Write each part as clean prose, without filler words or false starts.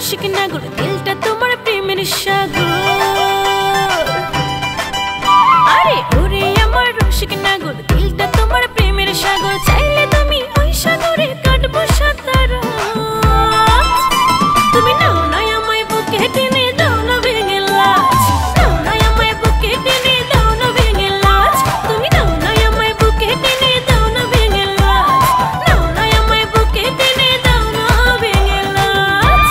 রসিক নাগর, দিলটা তোমার প্রেমের সাগর। আরে ওরে আমার রসিক নাগর, দিলটা তোমার প্রেমের সাগর। চাইলে তুমি ওই সাগরে কাটবো সাঁতার। তুমি নাও না আমায় বুকে টেনে, দাও না ভেঙে লাজ। নাও না আমায় বুকে টেনে, দাও না ভেঙে লাজ। তুমি নাও না আমায় বুকে টেনে, দাও না ভেঙে লাজ। নাও না আমায় বুকে টেনে, দাও না ভেঙে লাজ।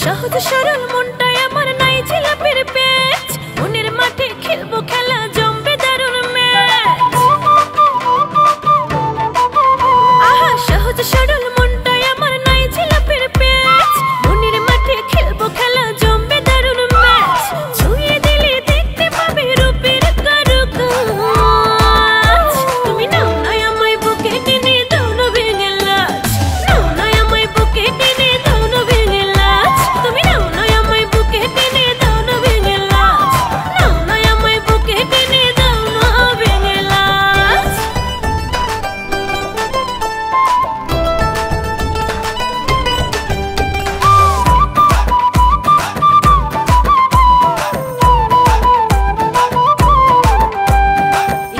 সহজ সরল মনটাই আমার নাই জিলাপির পেচ। মনের মাঠে খেলবো খেলা, জমবে দারুণ ম্যাচ। আহা সহজ সরল মনটাই আমার নাই জিলাপির পেচ। মনের মাঠে খেলবো খেলা, জমবে দারুণ ম্যাচ। ছুঁয়ে দিলে দেখতে পাবে রূপের কারুকাজ। তুমি নাও না আমায় বুকে টেনে, দাও না ভেঙে লাজ। নাও না আমায় বুকে টেনে, দাও না ভেঙে লাজ। তুমি নাও না আমায় বুকে টেনে, দাও না ভেঙে লাজ। নাও না আমায় বুকে টেনে, দাও না ভেঙে লাজ।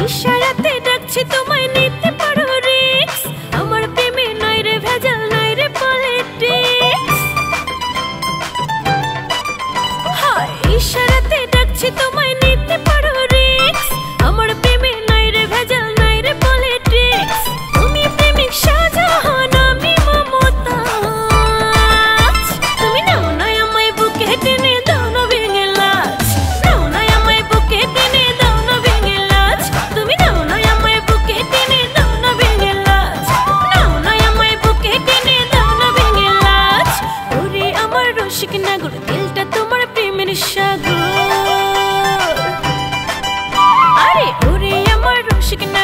ইশারাতে ডাকছি তোমায়, নিতে পারো রিস্ক। আমার প্রেমে নাই রে ভেজাল, নাই রে পলিটিক্স। হায় ইশারাতে ডাকছি তোমায়, নিতে পারো রিস্ক। আমার প্রেমে নাই রে ভেজাল, নাই রে পলিটিক্স। তুমি প্রেমিক শাহজাহান, আমি মমতাজ। তুমি নাও না আমায় বুকে টেনে, দাও না ভেঙে লাজ। নাও না আমায় বুকে টেনে, দাও না ভেঙে লাজ। তুমি নাও না আমায় বুকে টেনে, দাও না ভেঙে লাজ। নাও না আমায় বুকে টেনে, দাও না ভেঙে লাজ। ওরে আমার রসিক নাগর, দিলটা তোমার প্রেমের সাগর। আরে ওরে আমার রসিক নাগর।